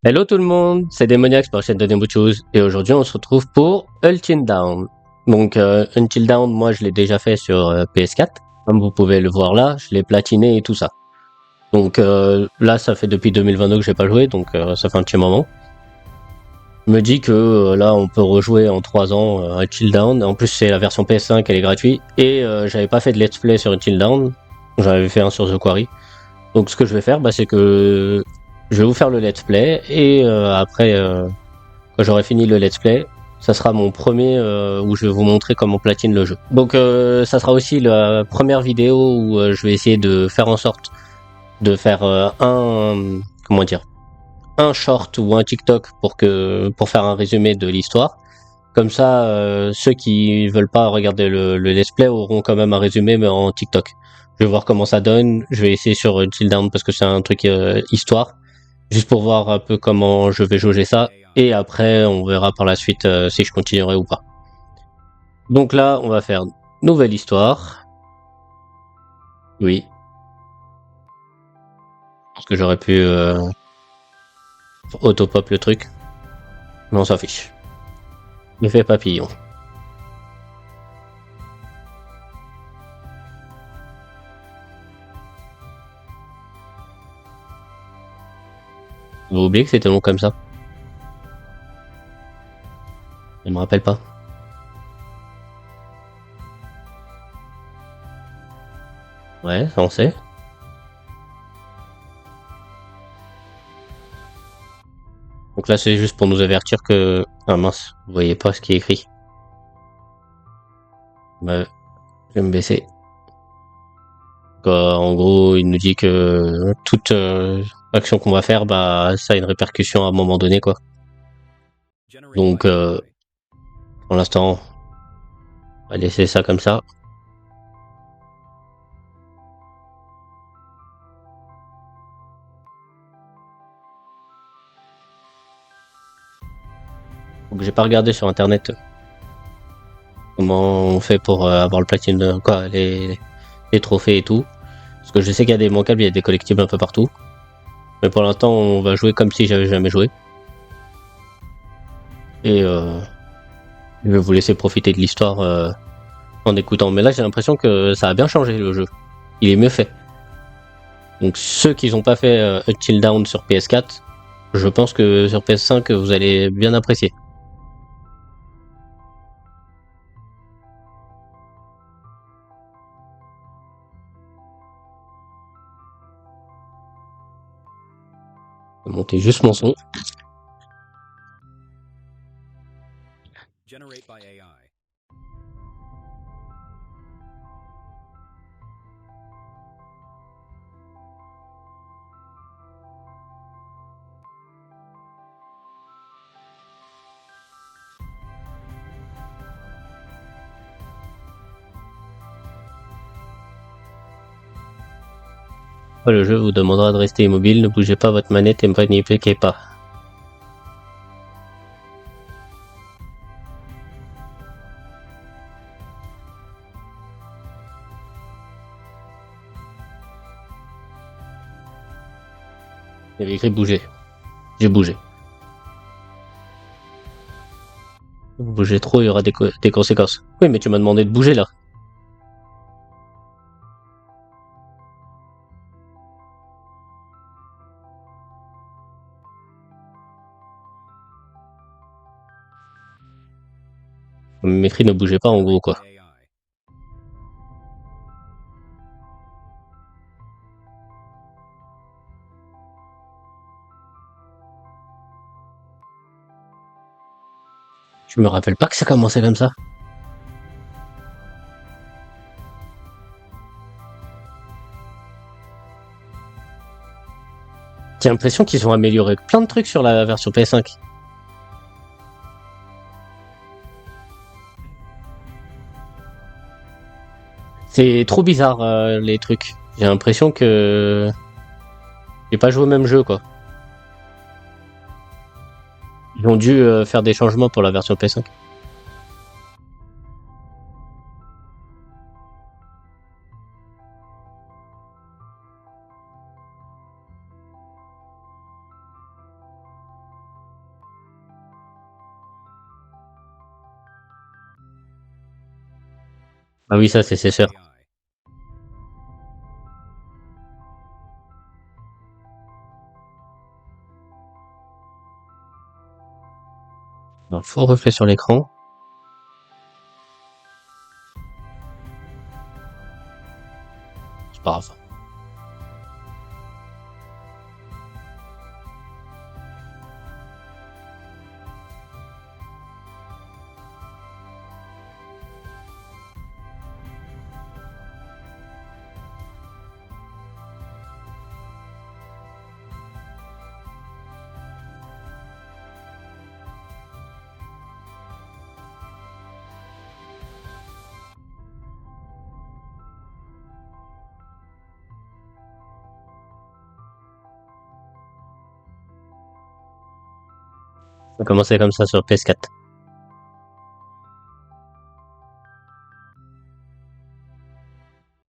Hello tout le monde, c'est Démoniax pour la chaîne de Demuchos et aujourd'hui on se retrouve pour Until Dawn. Donc Until Dawn, moi je l'ai déjà fait sur PS4, comme vous pouvez le voir là, je l'ai platiné et tout ça. Donc là ça fait depuis 2022 que j'ai pas joué, donc ça fait un petit moment. Je me dis que là on peut rejouer en 3 ans Until Dawn, en plus c'est la version PS5, elle est gratuite, et j'avais pas fait de let's play sur Until Dawn, j'en avais fait un sur The Quarry. Donc ce que je vais faire, c'est que je vais vous faire le let's play et après, quand j'aurai fini le let's play, ça sera mon premier où je vais vous montrer comment platine le jeu. Donc ça sera aussi la première vidéo où je vais essayer de faire en sorte de faire comment dire, un short ou un TikTok pour faire un résumé de l'histoire. Comme ça, ceux qui veulent pas regarder le let's play auront quand même un résumé mais en TikTok. Je vais voir comment ça donne. Je vais essayer sur Until Dawn parce que c'est un truc histoire, juste pour voir un peu comment je vais jauger ça. Et après, on verra par la suite si je continuerai ou pas. Donc là, on va faire nouvelle histoire. Oui, parce que j'aurais pu auto-pop le truc, mais on s'en fiche. L'effet papillon. Vous oubliez que c'était long comme ça? Je me rappelle pas. Ouais, ça on sait. Donc là, c'est juste pour nous avertir que... Ah mince, vous voyez pas ce qui est écrit. Bah, je vais me baisser. En gros, il nous dit que toute action qu'on va faire, bah, ça a une répercussion à un moment donné, quoi. Donc, pour l'instant, on va laisser ça comme ça. Donc, j'ai pas regardé sur internet comment on fait pour avoir le platine, quoi, les trophées et tout. Parce que je sais qu'il y a des manquables, il y a des collectibles un peu partout. Mais pour l'instant, on va jouer comme si j'avais jamais joué. Et je vais vous laisser profiter de l'histoire en écoutant. Mais là, j'ai l'impression que ça a bien changé le jeu. Il est mieux fait. Donc ceux qui n'ont pas fait Until Dawn sur PS4, je pense que sur PS5, vous allez bien apprécier. Je vais monter juste mon son. Generate by AI. Le jeu vous demandera de rester immobile, ne bougez pas votre manette et ne paniquez pas. Il y avait écrit bouger. J'ai bougé. Vous bougez trop, il y aura des conséquences. Oui, mais tu m'as demandé de bouger là. M'écrit ne bougez pas en gros quoi. Generate by AI. Je me rappelle pas que ça commençait comme ça. J'ai l'impression qu'ils ont amélioré plein de trucs sur la version PS5. C'est trop bizarre les trucs. J'ai l'impression que j'ai pas joué au même jeu quoi. Ils ont dû faire des changements pour la version PS5. Ah oui, ça c'est sûr. Alors, faux reflet sur l'écran. C'est pas grave. On va commencer comme ça sur PS4.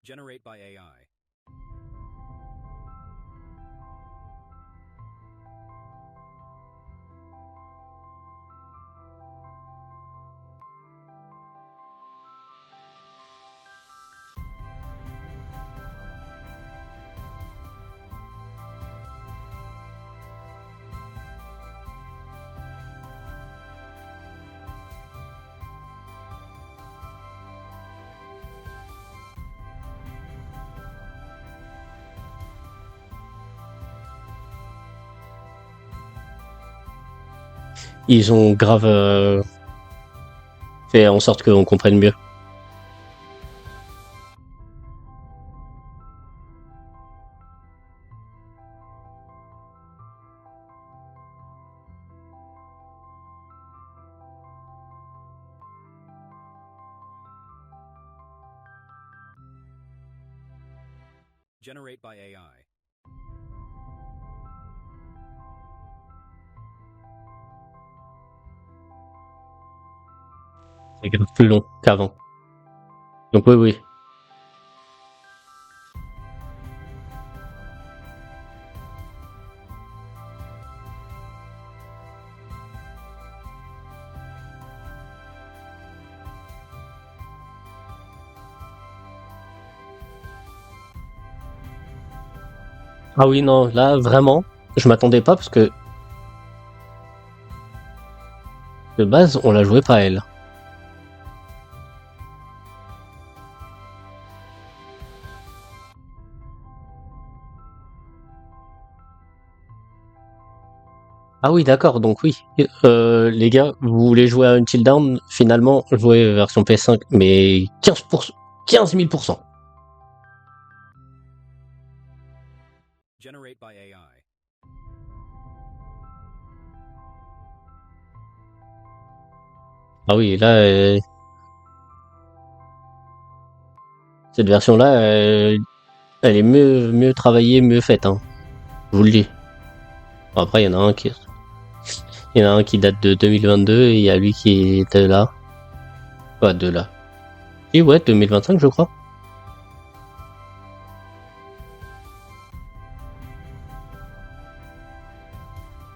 Generate by AI. Ils ont grave fait en sorte qu'on comprenne mieux. Generate by AI. C'est grave plus long qu'avant. Donc oui. Ah oui, non, là, vraiment, je m'attendais pas parce que de base, on la jouait pas elle. Ah oui, d'accord, donc oui. Les gars, vous voulez jouer à Until Dawn, finalement, jouez version PS5, mais 15%, 15 000%. Generate by AI. Ah oui, là, cette version-là, elle est mieux travaillée, mieux faite, hein. Je vous le dis. Bon, après, il y en a un qui date de 2022 et il y a lui qui est de là. Pas de là. Et ouais, 2025, je crois.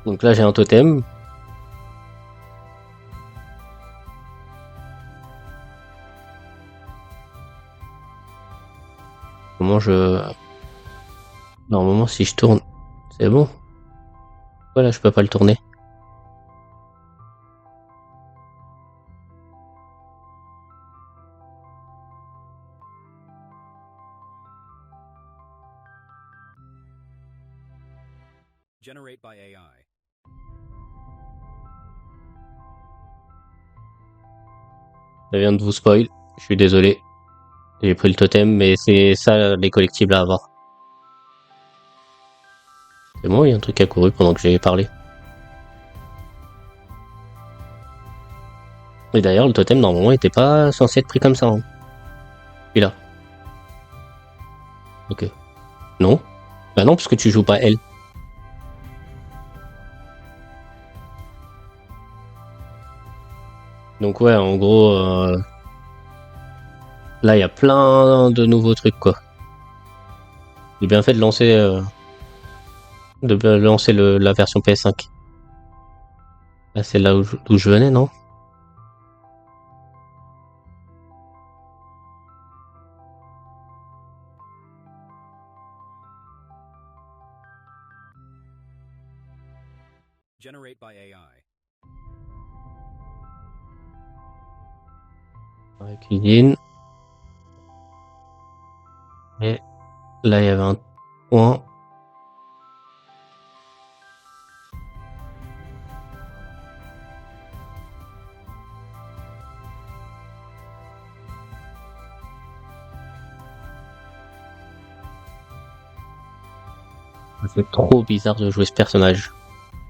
Donc là, j'ai un totem. Comment je... Normalement, si je tourne, c'est bon. Voilà, je peux pas le tourner. Generate by AI. Ça vient de vous spoil. Je suis désolé. J'ai pris le totem, mais c'est ça les collectibles à avoir. C'est bon, il y a un truc qui a couru pendant que j'ai parlé. Et d'ailleurs, le totem, normalement, était pas censé être pris comme ça. Hein. Celui-là. Ok. Non. Bah non, parce que tu joues pas elle. Donc ouais, en gros, là, il y a plein de nouveaux trucs, quoi. J'ai bien fait de lancer, la version PS5. Là, c'est là où je venais, non? by AI. Dans la cuisine. Et là, il y avait un point. C'est trop bizarre de jouer ce personnage.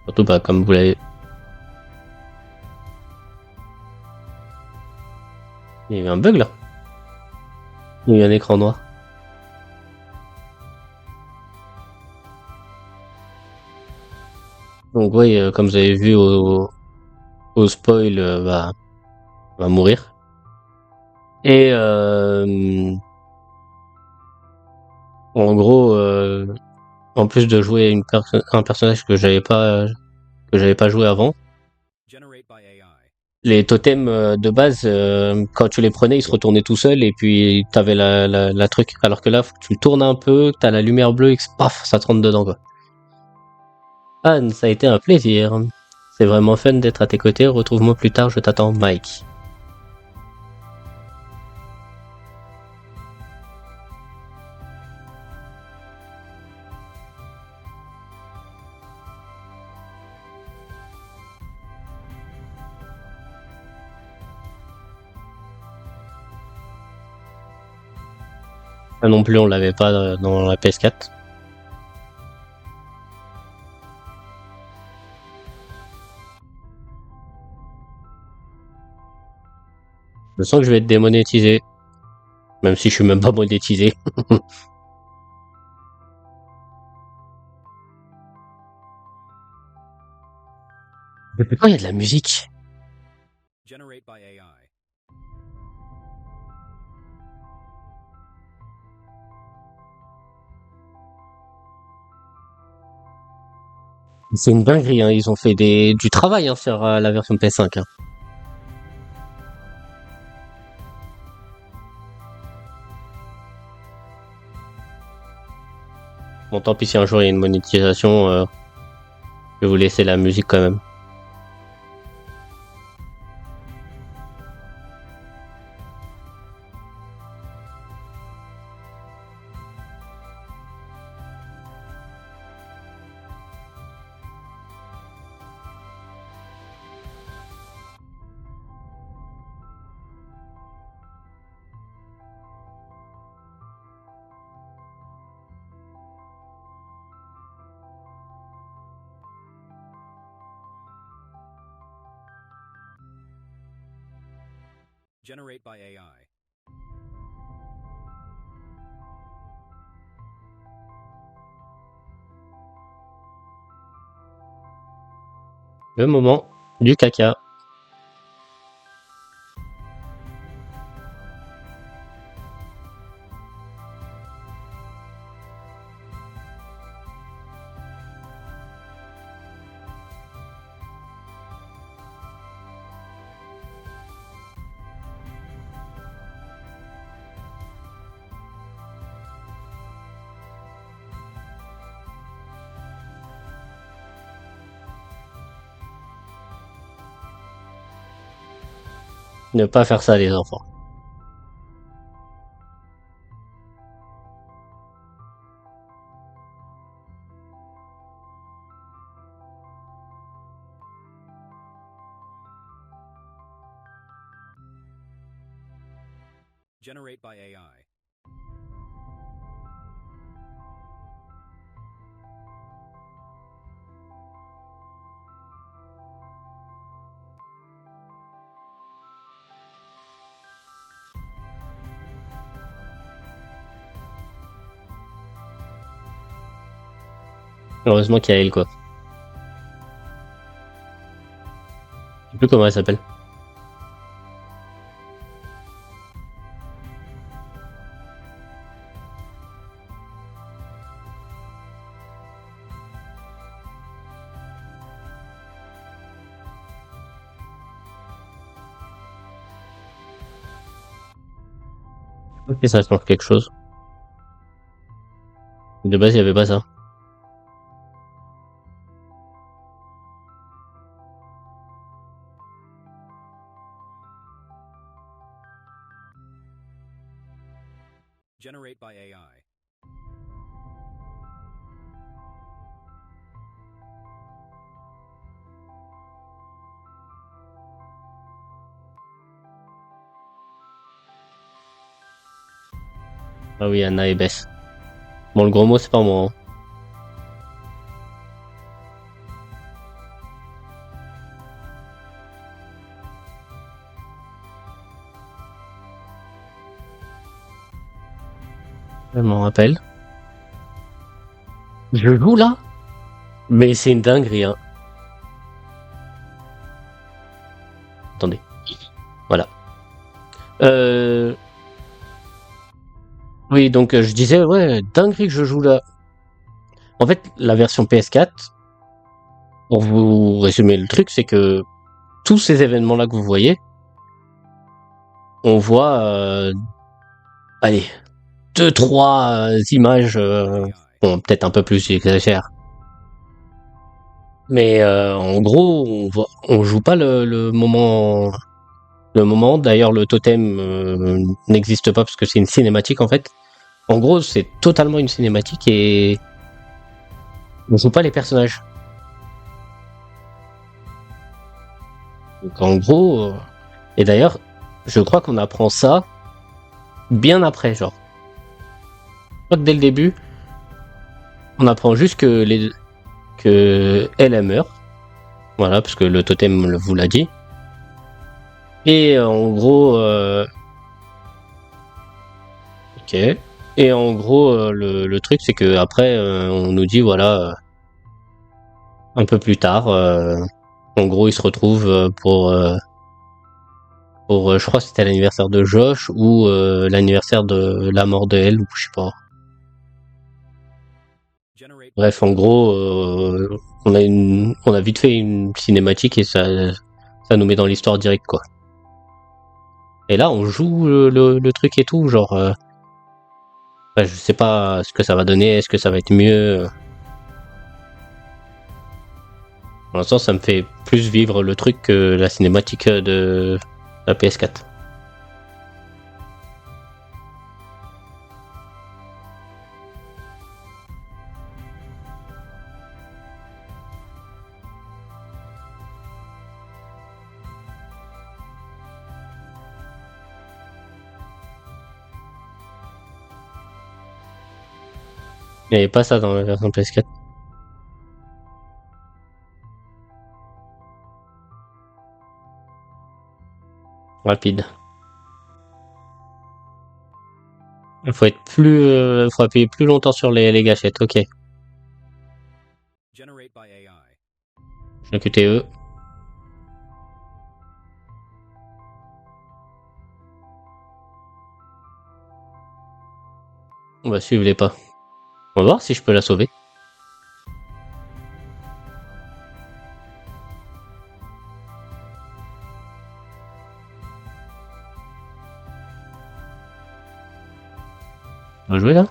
Surtout, bah, comme vous l'avez. Il y a eu un bug là. Il y a eu un écran noir. Donc, oui, comme vous avez vu au spoil, va mourir. Et en gros, en plus de jouer un personnage que j'avais pas joué avant, Generate by AI. les totems de base, quand tu les prenais, ils se retournaient tout seuls et puis t'avais la truc. Alors que là, faut que tu le tournes un peu, t'as la lumière bleue et que paf, ça te rentre dedans quoi. Anne, ça a été un plaisir. C'est vraiment fun d'être à tes côtés. Retrouve-moi plus tard, je t'attends, Mike. Ça non plus, on l'avait pas dans la PS4. Je sens que je vais être démonétisé. Même si je suis même pas monétisé. Oh, il y a de la musique. Generate by AI. C'est une dinguerie, hein. Ils ont fait du travail hein, sur la version PS5. Hein. Bon, tant pis si un jour il y a une monétisation, je vais vous laisser la musique quand même. Generate by AI. Le moment du caca. Ne pas faire ça les enfants. Generate by AI. Heureusement qu'il y a elle quoi. Je sais plus comment elle s'appelle. Ok, ça change quelque chose. De base, il y avait pas ça. Generate by AI. Ah oui, Anna et Bess. Bon, le gros mot, c'est pas moi. Hein. Je m'en rappelle. Je joue là? Mais c'est une dinguerie, hein. Attendez. Voilà. Oui, donc je disais, ouais, dinguerie que je joue là. En fait, la version PS4, pour vous résumer le truc, c'est que tous ces événements-là que vous voyez, on voit, allez, 2-3 images, AI. bon, peut-être un peu plus, j'exagère. Mais en gros, on joue pas le moment. Le moment, d'ailleurs, le totem n'existe pas parce que c'est une cinématique en fait. En gros, c'est totalement une cinématique et on joue pas les personnages. Donc en gros, et d'ailleurs, je crois qu'on apprend ça bien après, genre. Je crois que dès le début, on apprend juste que elle meurt. Voilà, parce que le totem vous l'a dit. Et en gros, ok. Et en gros, le truc, c'est que après, on nous dit voilà, un peu plus tard, en gros, ils se retrouvent pour je crois que c'était l'anniversaire de Josh ou l'anniversaire de la mort de elle ou je sais pas. Generate by Bref, en AI. gros, on a vite fait une cinématique et ça nous met dans l'histoire directe quoi. Et là, on joue le truc et tout, genre, je sais pas ce que ça va donner, est-ce que ça va être mieux. Pour l'instant, ça me fait plus vivre le truc que la cinématique de la PS4. Il n'y avait pas ça dans la version PS4. Rapide. Il faut être plus, faut appuyer plus longtemps sur les gâchettes. Ok. Generate by AI. J'ai un QTE. On va suivre les pas. On va voir si je peux la sauver. On va jouer là.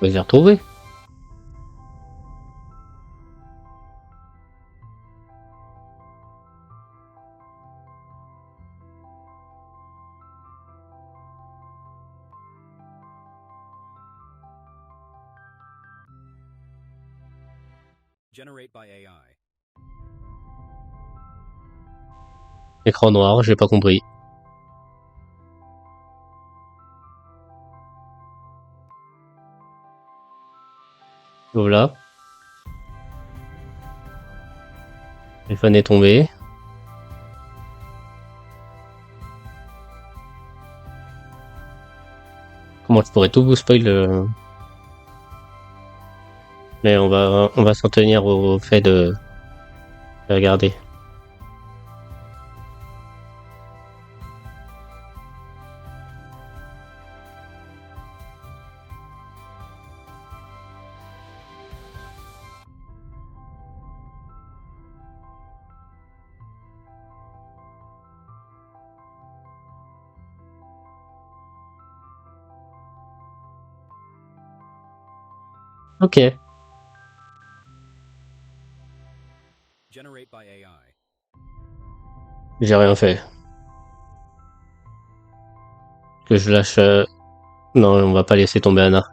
On va y retrouver. Generate by AI. Écran noir, j'ai pas compris. Voilà. Le fan est tombé. Comment je pourrais tout vous spoil mais on va s'en tenir au fait de regarder. Ok. Generate by AI. J'ai rien fait. Que je lâche. Non, on va pas laisser tomber Anna.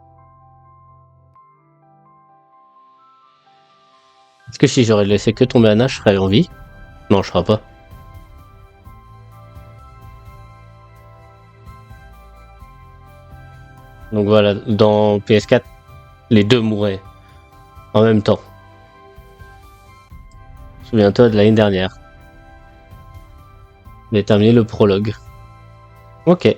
Est-ce que si j'aurais laissé que tomber Anna, je serais en vie? Non, je serais pas. Donc voilà, dans PS4, les deux mouraient en même temps. Souviens-toi de l'année dernière. J'ai terminé le prologue. Ok.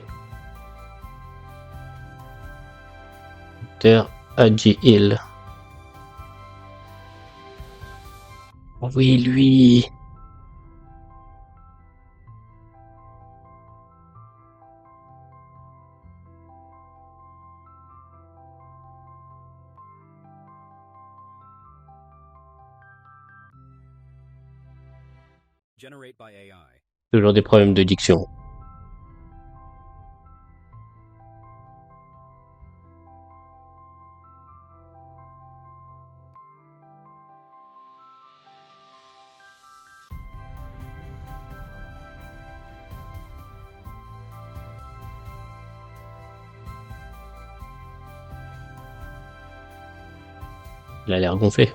Terre Hadji Hill. Oui, lui. Generate by AI. Toujours des problèmes de diction. Il a l'air gonflé.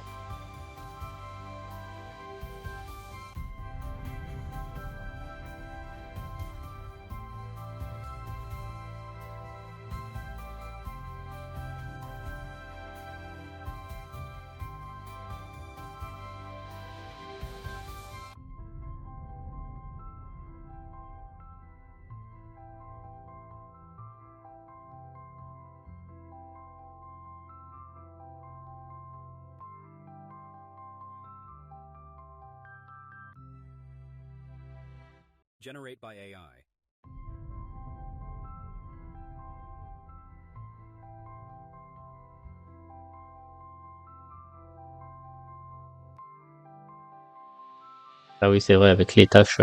Generate by AI. Ah oui, c'est vrai, avec les tâches.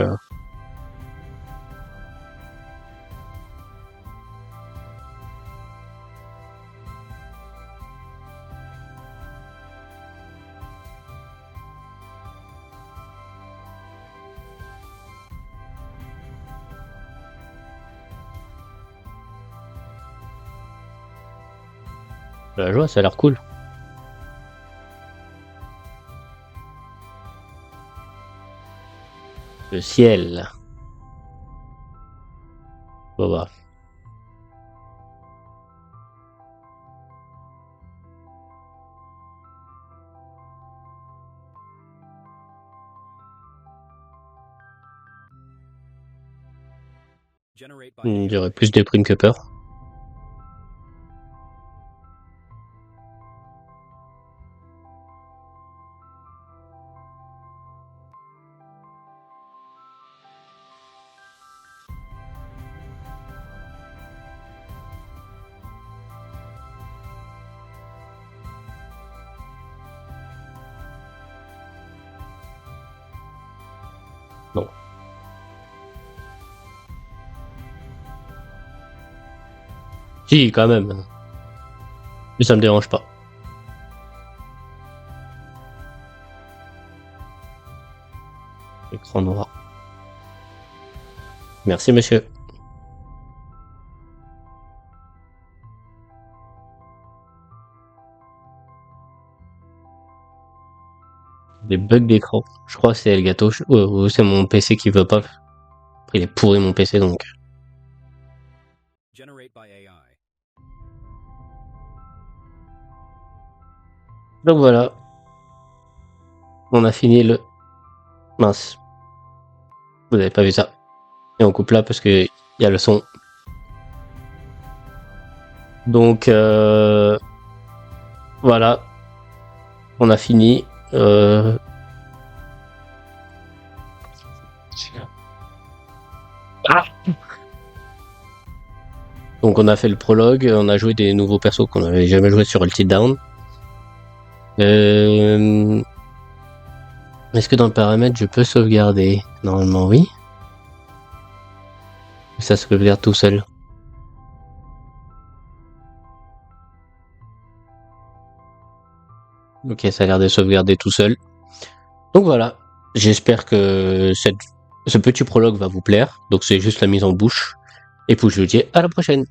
La joie, ça a l'air cool. Le ciel. On va voir. Generate by J'aurais AI. plus de primes que peur. Non. Si, quand même. Mais ça me dérange pas. Écran noir. Merci, monsieur. Des bugs d'écran. Je crois que c'est Elgato. Ou c'est mon PC qui veut pas. Après, il est pourri, mon PC, donc. Generate by AI. Donc voilà. On a fini le. Mince. Vous avez pas vu ça. Et on coupe là parce que y a le son. Donc voilà. On a fini. Ah. Donc on a fait le prologue, on a joué des nouveaux persos qu'on n'avait jamais joué sur Ulti Down. Est-ce que dans le paramètre je peux sauvegarder? Normalement oui. Ça sauvegarde tout seul. Ok, ça a l'air de sauvegarder tout seul. Donc voilà, j'espère que ce petit prologue va vous plaire. Donc c'est juste la mise en bouche. Et puis je vous dis à la prochaine.